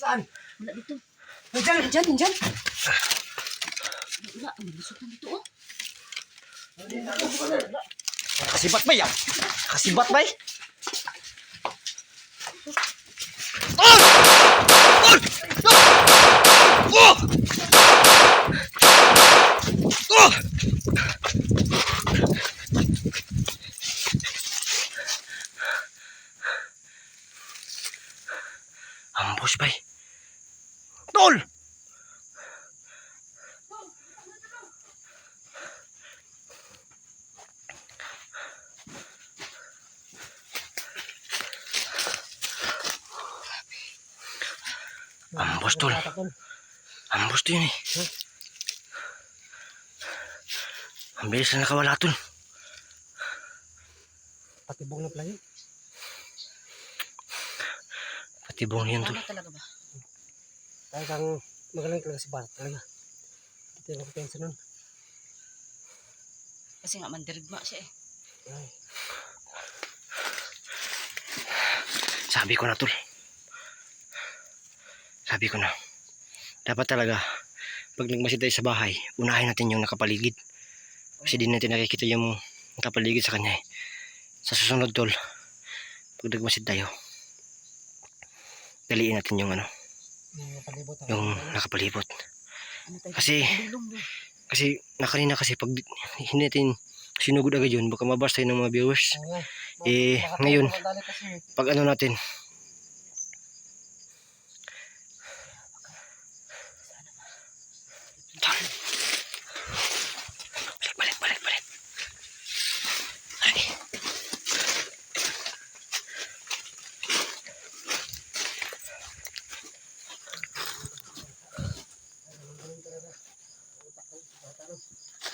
Saan? Wala dito. Nandiyan! Nandiyan. Wala, ang lusot na dito oh. Kasibat ba yan? Kasibat ba? Oh! Ambos ba? Tol! Ambos tol. Ambos to yun eh. Ang bilis na nakawala tol. Patibong na pala yun. Patibong yun tol. Tama talaga ba? Talagang magaling talaga si Bata talaga. Hindi na kumpensa nun. Kasi nga mandirigma siya eh. Ay. Sabi ko na tol. Sabi ko na. Dapat talaga pag nagmasid tayo sa bahay, unahin natin yung nakapaligid. Kasi di natin nakikita yung nakapaligid sa kanya eh. Sa susunod tol, pag nagmasid tayo, daliin natin yung ano, yung nakapalibot. Ano tayo? Kasi Bilong doon. kasi nakanina kasi pag hindi natin sinugod agad yun, baka mabas tayo ng mga viewers. Eh ngayon, pag ano natin, balik. Ay.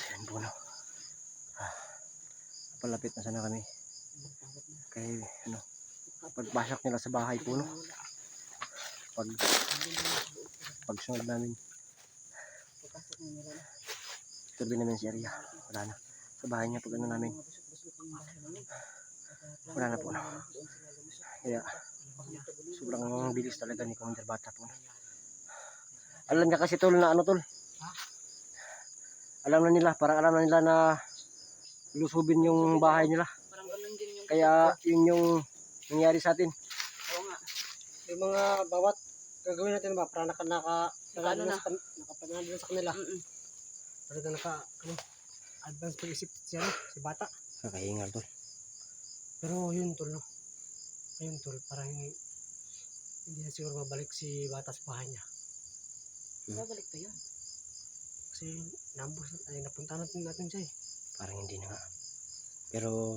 Ayan po no. Palapit na sana kami. Kaya ano, pagpasok nila sa bahay po no. Pagsunod namin, tuloy namin si Arya. Wala na. Sa bahay niya pag ano namin. Wala na po no. Kaya sobrang bilis talaga ni Commander Bata po no. Alam niya kasi tol na ano tol. Alam na nila, parang alam na nila na lusubin yung bahay nila. Parang ganun din yung... Kaya yun yung nangyari sa atin. Oo nga. Yung mga bawat gagawin natin ba para Ano na? nakapanalo sa kanila. Talaga advance pag-isip siya no, si Bata. Kakahingal tol. Pero yun tol no. Ayun tol, parang hindi na siguro mabalik si Bata sa bahay niya. Babalik pa yun. Kasi napunta natin siya eh. Parang hindi na nga. Pero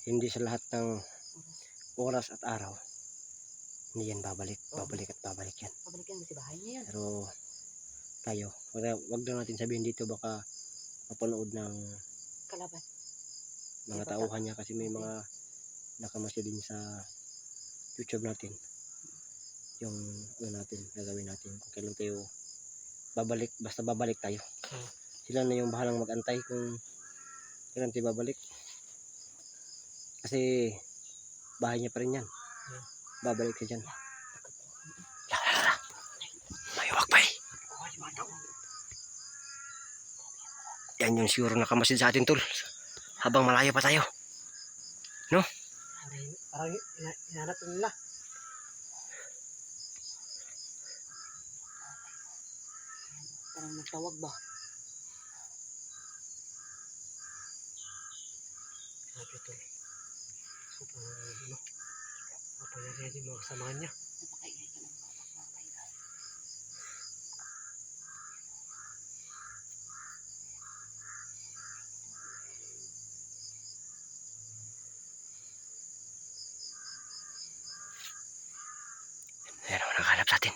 hindi sa lahat ng oras at araw hindi yan babalik yan. Babalik yan kasi bahay niya yan. Pero tayo, wag na natin sabihin dito, baka mapanood ng Kalaban. mga tauhan niya kasi may mga nakamasya din sa YouTube natin yung ano natin, gagawin natin kung kailan tayo babalik, basta babalik tayo. Sila na yung bahalang mag-antay kung kailan tayo babalik kasi bahay niya pa rin yan. Babalik ka dyan. Mayuwag pa eh. Yan yung siguro nakamasid sa atin tol habang malayo pa tayo, no? Parang inahanap nila. Parang magtawag ba? Sabi ito. So parang mapangyarihan yung mga kasamahan niya. Napakaingay ka ng bapak. Ayan o, nakahanap sa atin.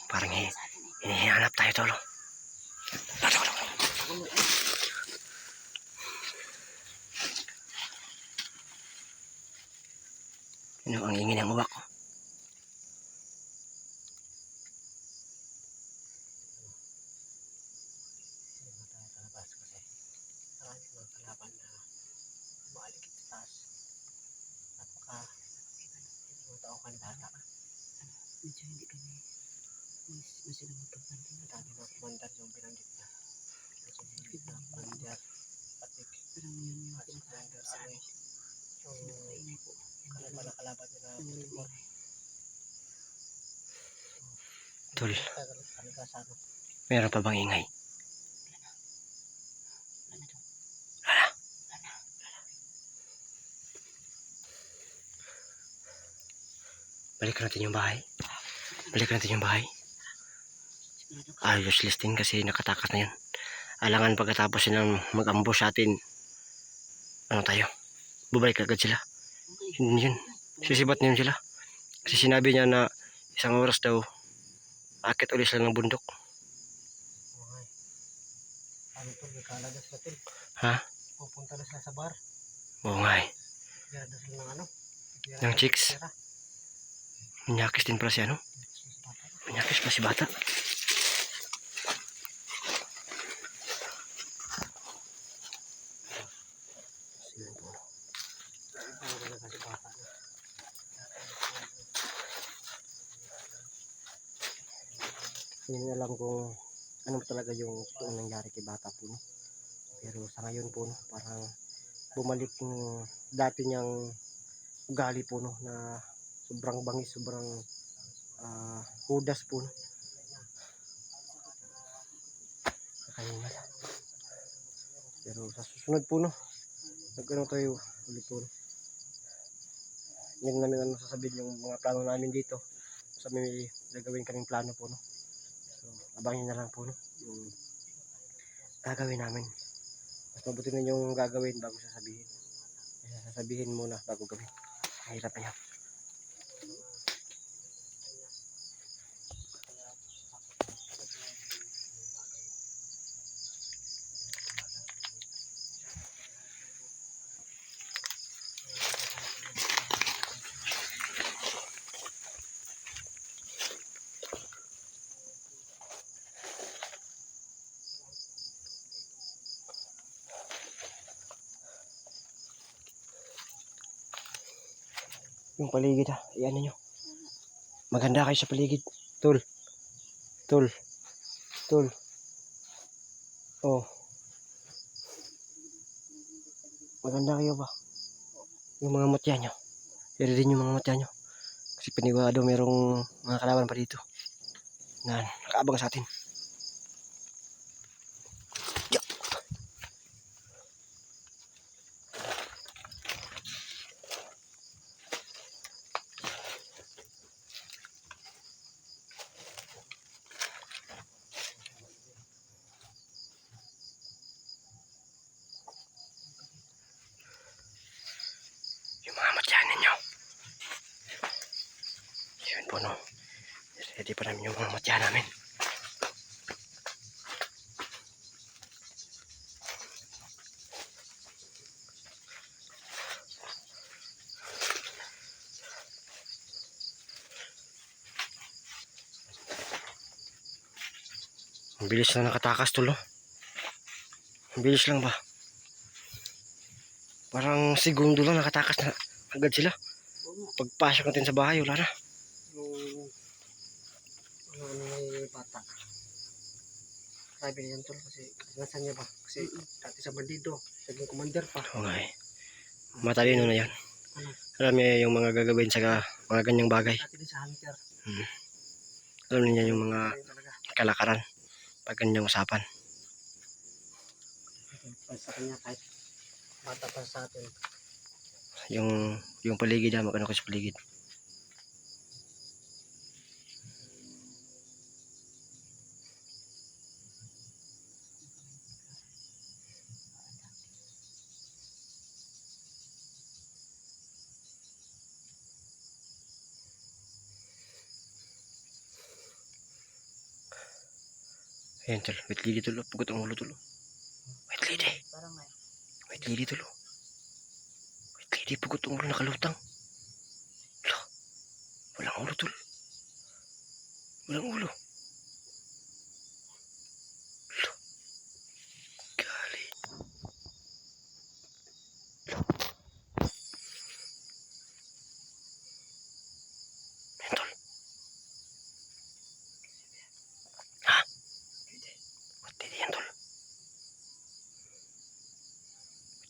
Parang hinihanap tayo tol. Ano ang ingin ng uwak ko? Talabas kasi marami mga kalaban na maaligid sa taas. Napaka mga tao ka ni Bata. Medyo hindi kami masila magkapantin. Dami na kumandar yung binanggit niya. Kasi hindi na kumandar. Patik. Parang yun yung At pinakahanap kumandar sa ano amin. yung Sinakainay po. kalaban nila. Nangulang Patik. ingay. Tol, Tagal talaga sa ano. meron pa bang ingay? Ano to? Balik natin yung bahay. Balik natin yung bahay. Sigurado ka? Ayos listing kasi nakatakas na yun. Alangan pagkatapos silang mag-ambush sa atin. Ano tayo? Bubalik agad sila. Okay. Yun yun. Sisibat na yun sila. Kasi sinabi niya na isang oras daw akit ulit sila ng bundok. Okay. Ano to? Kalagas na to. Ha? Pupunta na sila sa bar. Oo nga eh. Tira na sila ng ano. Ng chicks. Manyakis din pala si ano? Manyakis pa si bata. Hindi na alam kung ano talaga yung totoong nangyari kay bata po, no? Pero sa ngayon po, no, parang bumalik yung dati niyang ugali po, no, na sobrang bangis, sobrang hudas po, no? Kakahinga. Pero sa susunod po, no, nag-ano tayo ulit po, no? Hindi na namin sasabihin yung mga plano namin dito. So may gagawin kaming plano po, no? So abangin na lang po, no, yung gagawin namin. Mas mabuti na yung gagawin bago sasabihin. Kaya sasabihin muna bago gawin. Mahirap na yan. Yung paligid ha, iyan nyo. Maganda kayo sa paligid. Tol. Tol. Tol. Oh. Maganda kayo ba? Yung mga mutya nyo. Pero din yung mga mutya nyo. Kasi panigurado merong mga kalaban pa dito. Na nakaabang sa atin. Yo. Yung mga mutya ninyo. Yun po no. Ready pa namin yung mga mutya namin. Ang bilis lang nakatakas tulo. Ang bilis lang ba? Parang segundo lang nakatakas na agad sila. Pagpasok natin sa bahay, wala na. Yung ano may bata. Sabi niyan tol kasi nasan niya ba? Kasi dati sa bandido, naging commander pa. Oo nga eh. Matalino na yan. Alam niya yung mga gagawin sa mga ganyang bagay. Dati din sa hunter. Alam niya yung mga Ayun talaga. kalakaran pag ganyang usapan. Para sa kanya kahit bata pa sa atin. Yung paligid ha, magano ko sa paligid. Ayan tol, white lady tulo, pugot ang ulo tulo. White lady, Parang nga. white lady tulo. White lady, pugot ang ulo, nakalutang. Lo, walang ulo tulo. Walang ulo. Lo, gali. Lo. Ayan tol.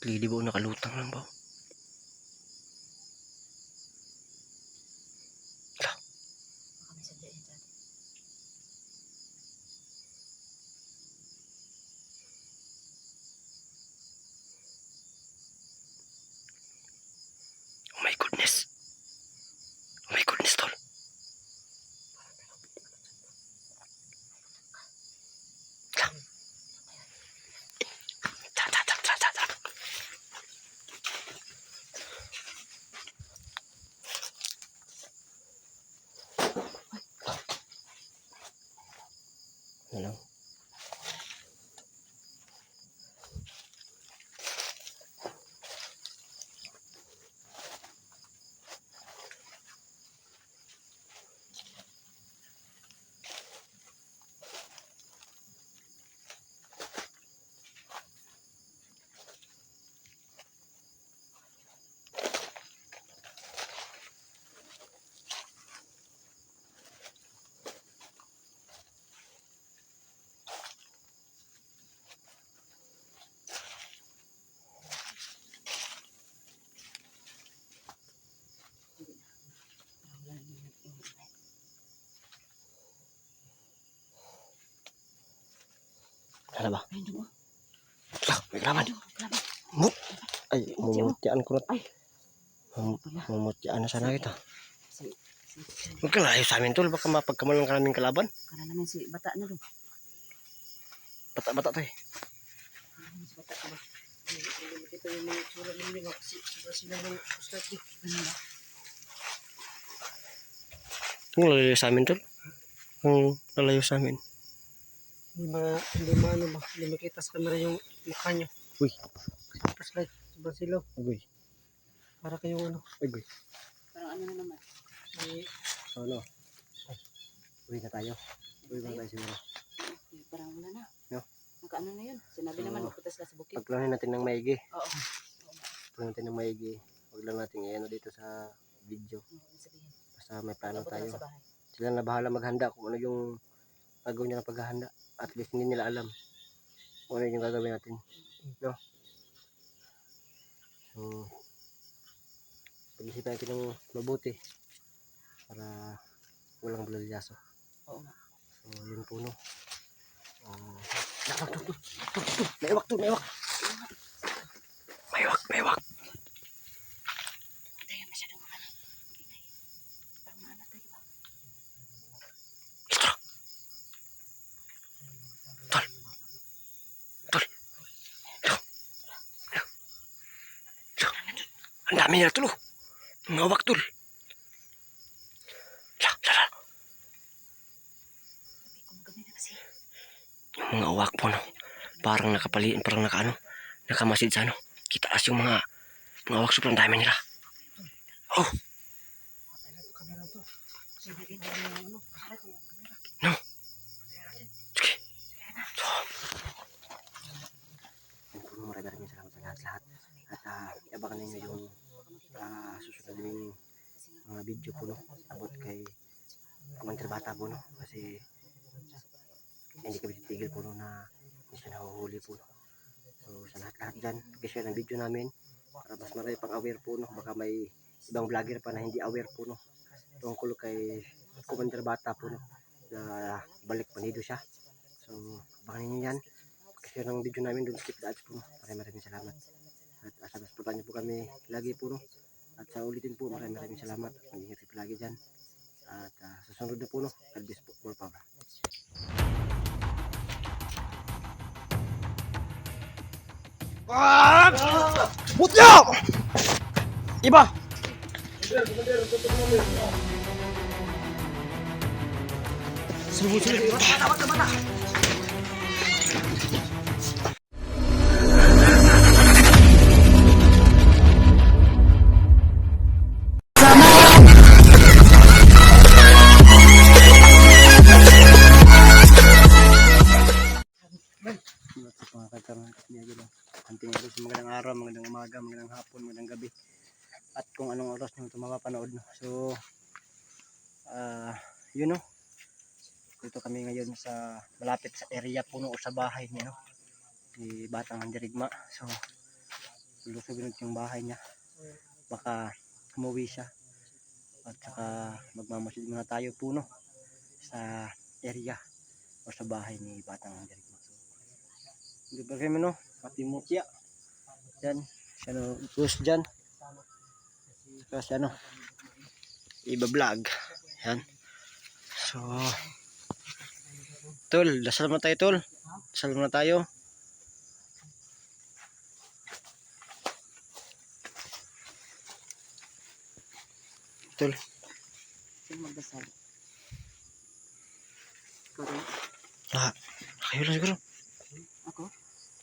Lili ba o nakalutang lang ba? Baka may sadyain sa atin. Oh my goodness. Oh my goodness, tol. Tara. Ano lang? Parang wala naman nag-ingay. Ano ba? Ayun doon. May kalaban. Kalaban. Mut! Ay, mumutian ko na. Ay. Mumutian na sana kita. Si Huwag ka layo sa amin, tol. Baka mapagkamalan ka namin kalaban. kana namin si bata na doon. Bata-bata to eh. Si bata ka ba? Hindi kita yung mga tsura ninyo. Sila ng ustad ko. Ano ba? Kung lalayo sa amin, tol. Kung lalayo sa amin. Hindi makita sa camera yung mukha nyo. Uy. Flashlight, sobrang silaw. Uy. Para kayong ano. Uy. Parang ano na naman. So, ano? Uwi na tayo. Uwi na tayo siguro. Parang wala na. No? Nakaano na yun. Sinabi So, naman magpunta sila sa bukid. Pagplanin natin ng maigi. Oo. Pagplanin natin ng maigi. Huwag lang natin i-ano dito sa video. Ano sabihin? Basta may plano Abot tayo. na sa bahay. Sila na bahala maghanda kung ano yung gagawin nila paghahanda. At least hindi nila alam kung ano yung gagawin natin. No? So, pag-isipan natin ng mabuti para walang bulalyaso. Oo nga. So, yun po, no? May iwak to, may iwak. May iwak. Tayo masyadong ano. Ingay. Parang maano tayo ba? Tol. Ang dami nila tulo. Mga iwak, tol. Sabi ko magabi na kasi. Yung mga uwak po, no? Parang nakapaliin, parang nakamasid sa ano. Kitaas yung mga uwak, sobrang dami nila. Oh, Camera to. Kasi hindi na ano. Flashlight mo. Camera. no. Sige. So, yun po, maraming salamat sa lahat-lahat. At iabangan ninyo yung susunod yung mga video po, no? Abot kay Commander Bata po, no? Kasi hindi kami titigil po, no, na hindi siya nahuhuli po, no? So sa lahat-lahat dyan, pag-share ng video namin para mas marami pang aware po, no? Baka may ibang vlogger pa na hindi aware po, no? Tungkol kay Commander Bata po, no? Na balik panido siya. So abangan ninyo yan. Pag-share ng video namin doon, skip the ads po, no? Maraming salamat. At supportan niyo po kami lagi po, no? At sa ulitin po, maraming salamat. Mag-ingat po lagi dyan. At susunod na po, no? God bless po. More power. Butya! Iba! Mga kagkaroon niya dyan. Hunting ito sa magandang araw, magandang umaga, magandang hapon, magandang gabi. At kung anong oras nyo ito mapapanood. No? So, yun, no? Dito kami ngayon sa malapit sa area puno o sa bahay niya, no? Ni Batang Mandirigma. So, lusobin yung bahay niya. Baka umuwi siya. At saka magmamasid muna tayo puno sa area o sa bahay ni Batang Jericho. Hindi ba kayo no? Pati mutya. Yan. Siya no. Push dyan. Saka siya no. Iba-vlog. Yan. So, tol, dasal muna tayo tol. Dasal muna tayo. Tol. Sino magdasal? Ikaw rin? Ah, kayo lang siguro. Ako?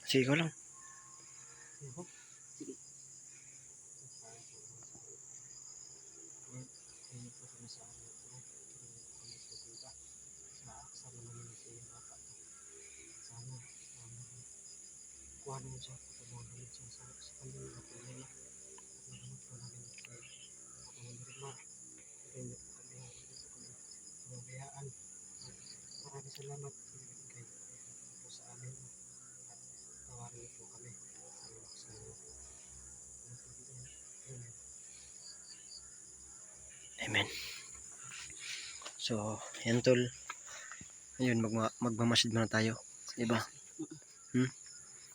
Sige, ikaw lang. Sige. Kuha naman siya, pagkabawalan siya sa kanyang mga pamilya. At magamit ko namin sa pamilya. Hindi ko kami mabayaan. Maraming salamat sa nagbigay po sa amin. At tawarin po kami sa Amen. Amen. So, yan tol. Ayun, magmamasid muna tayo. Diba?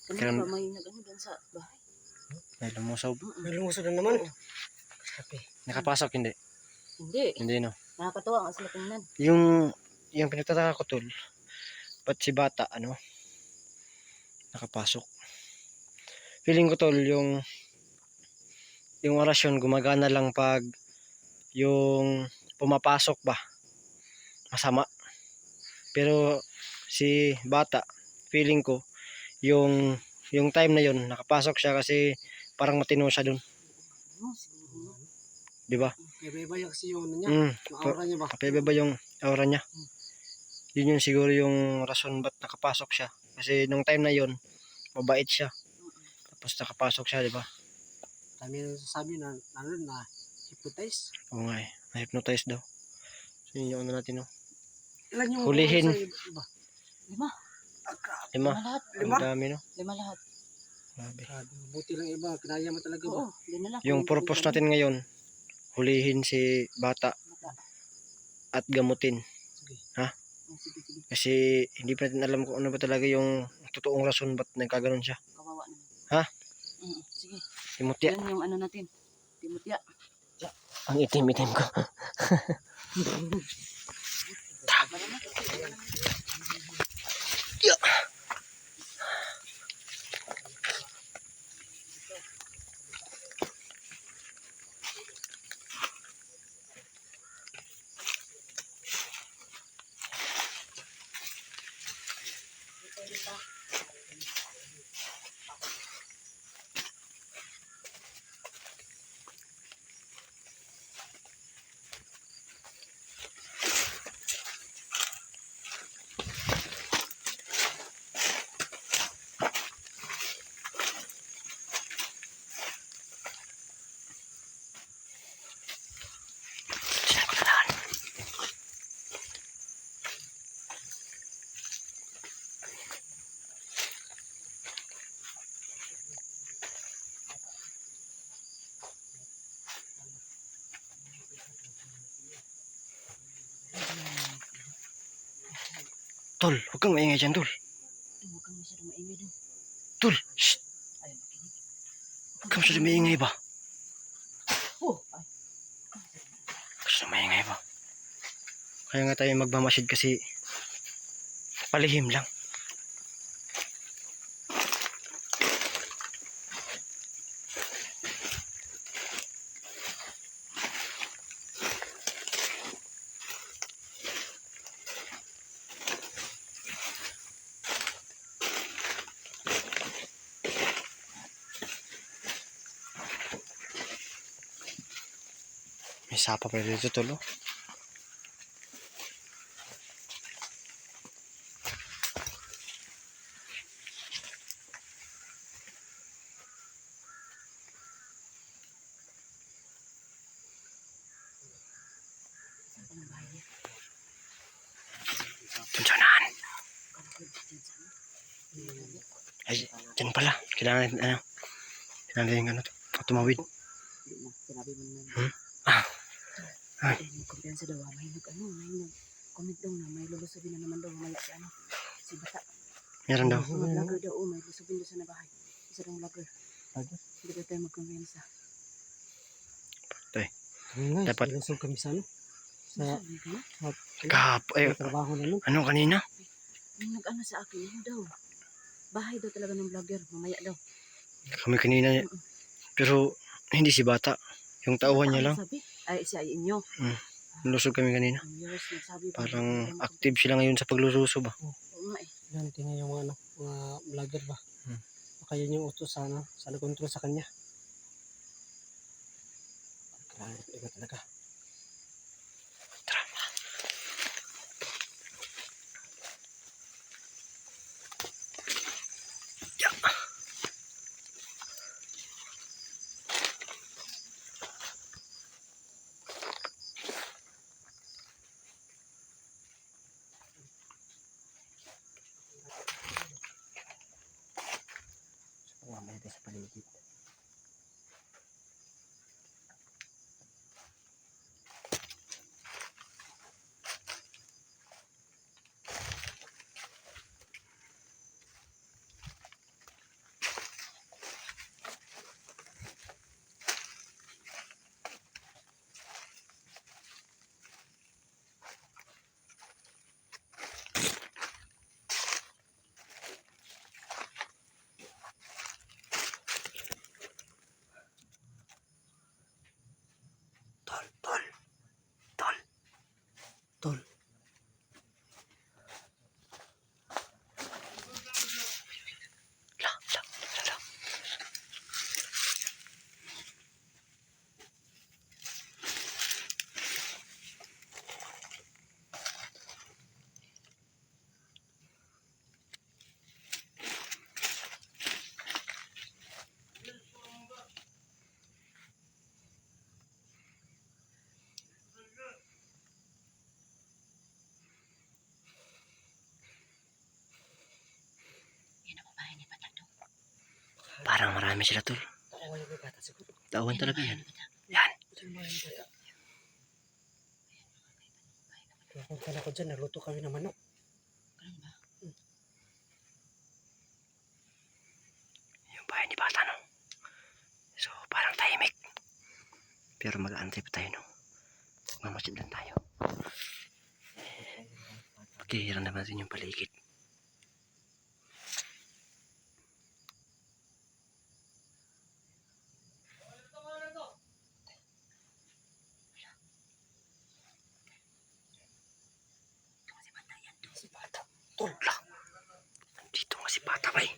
Kanina ba may nag-ano dyan sa bahay? May lumusaw. May lumusod na naman. Kape. Nakapasok, hindi? Hindi. Hindi, no? Nakakatuwa nga sila tingnan. Yung pinagtataka ko tol, ba't si bata, nakapasok. Feeling ko tol, yung orasyon gumagana lang pag yung pumapasok ba, masama. Pero si bata, feeling ko, yung time na yun, nakapasok siya kasi parang matino siya dun. Ano, siguro. Diba? Iba-iba kasi yung ano niya. Mm, Yung aura niya ba? Kapaiba yung aura niya. Yun yung siguro yung rason ba't nakapasok siya. Kasi nung time na yun, mabait siya. Tapos nakapasok siya, diba? Kami sabi na, na hypnotize. Oo nga eh. Na-hypnotize daw. So yun yung ano natin, no? Ilan yung Hulihin. iba? 5. 5. Lima lahat. Ang dami, no? 5 lahat. Grabe. Buti lang iba, kinaya mo talaga ba? Oo, dinala ko. Yung purpose natin ngayon, hulihin si bata at gamutin. Ha? Sige, sige. Kasi hindi pa natin alam kung ano ba talaga yung totoong rason ba't nagkaganon siya. Kawawa naman. Ha? Sige. Timotya. Yan yung ano natin. Timotya. Ang itim-itim ko. Yeah. Tol, huwag kang maingay dyan, tol. Huwag kang masyadong maingay dun. Tol, shh. Ayun, makinig. Huwag kang masyadong maingay ba? Oh, ay. Gusto maingay ba? Kaya nga tayo magmamasid kasi palihim lang. May sapa pa dito tol, oh. Tunsanan. Ay, dyan pala. Kailangan Ano yung ano to? Tumawid. Di na, sinabi mo na. Hmm? Ah. Ay. May kumpiyansa daw, may nag-comment daw na may lulusubin na naman daw mamaya si ano, si Bata. Meron daw. Mga vlogger daw, may lusubin daw sa nabahay. Isa daw vlogger. Vlogger? Hindi daw tayo magkumpiyansa. Dapat. Ilusog kami sa ano? Sa Sabi ka na? trabaho namin. Ano kanina? May nag-ano sa akin, yun daw. Bahay daw talaga ng vlogger, mamaya daw. Kami kanina. Pero hindi si Bata. Yung tauhan niya lang. Sabi, ay siya ay inyo. Lusog kami kanina. Yes, nagsabi ba? Parang active sila ngayon sa pagluluso ba? Oo nga eh. Yan, tingnan yung mga, ano, mga vlogger ba? Baka yun yung utos sa, ano, sa nag-control sa kanya. Grabe, iba talaga. Mamaya tayo sa paligid. Tol. La. Yan ang bahay ni Bata daw. Parang marami sila tol. Tauhan yung bata siguro. Tauhan talaga yan. Yan. Saan ba yung bata? Kaya kung kala ko dyan, naluto kami ng manok. Ganun ba? Yung bahay ni Bata no. So parang tahimik. Pero mag-aantay pa tayo no. Mamasid lang tayo. Pakihiran naman natin yung paligid. Si Bata. Tol lang. Nandito nga si Bata ba eh.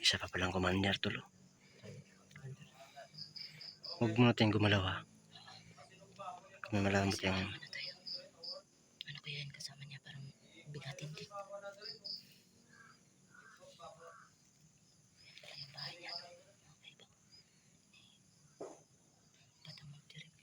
Isa pa palang commander tol. Huwag mo natin gumalaw ha. Kung malamot yung... Ano tayo? Ano kaya yan kasama niya? Parang bigatin din. Yan pala yung bahay niya. No? Okay ba? Bata magdirim.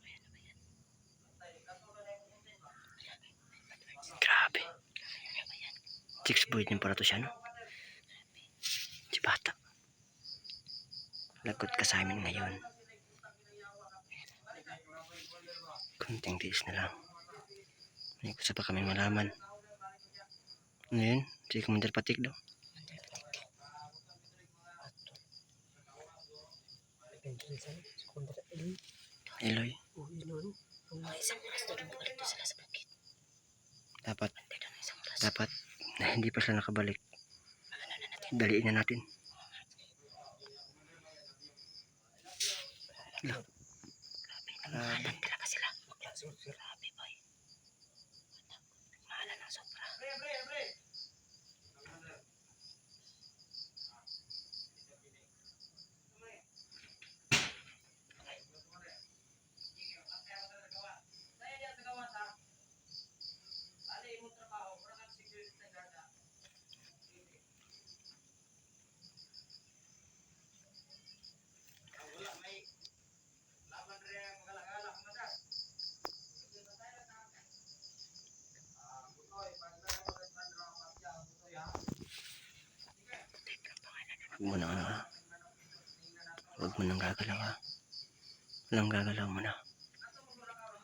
Ayan na ba yan? Six boy din para to siya, no? Si bata. Lagot ka sa amin ngayon. Kunting tiis na lang. May gusto pa kami malaman. Ano yun? Si Commander Patik daw. Sekundar ini. Eloy. Oh, ini. Mga isang oras doon balik sila sa bukid. Dapat, Antay lang isang oras. dapat na hindi pa sila nakabalik. Daliin na natin. Mahalan talaga sila. Grabe boy. Mahalan ng sobra. Huwag mo na ano ha. Huwag mo nang gagalaw ha. Walang gagalaw mo na.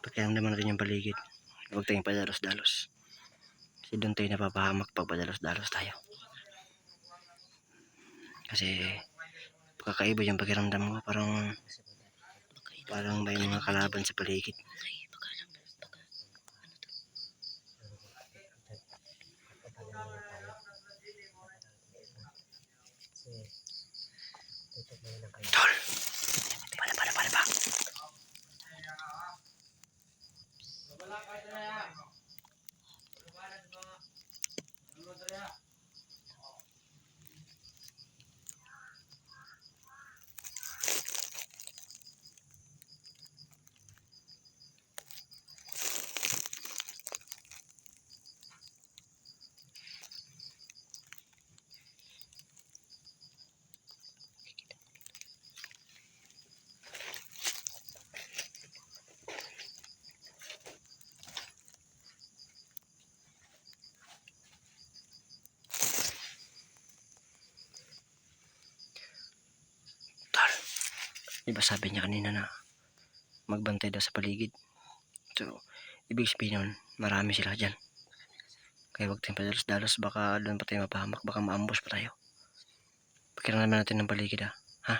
Pakiramdaman natin yung paligid. Huwag tayong padalos-dalos. Kasi doon tayo napapahamak pag padalos-dalos tayo. Kasi pagkakaiba yung pakiramdam mo. Parang may mga kalaban sa paligid. Ay, baka lang. Baka. Tol! Pala ba? Tol! Diba sabi niya kanina na magbantay daw sa paligid. So, ibig sabihin nun, marami sila dyan. Kaya huwag tayong padalos-dalos, baka doon pa tayo mapahamak, baka maambush pa tayo. Pakiramdaman natin ng paligid ha. Ha?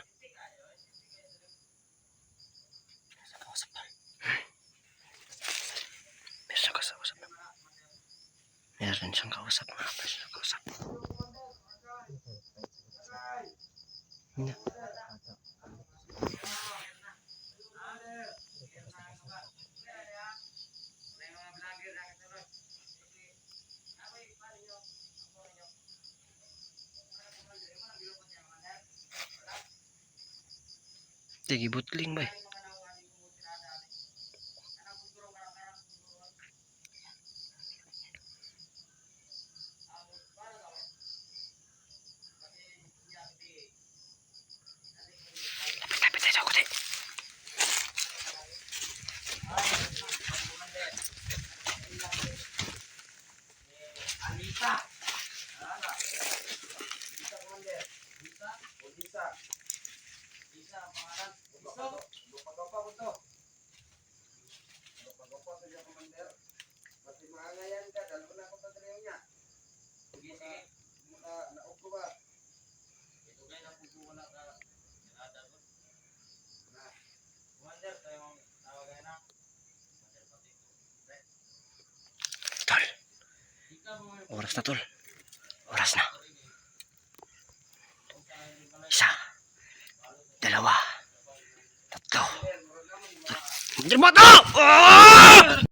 Meron siyang kausap. Meron siyang kausap. Hindi. Sige, butling ba eh. Lapit tayo sa kuti. Tol. Oras na tol. Oras na. 1, 2, 3. Diyan mo ito!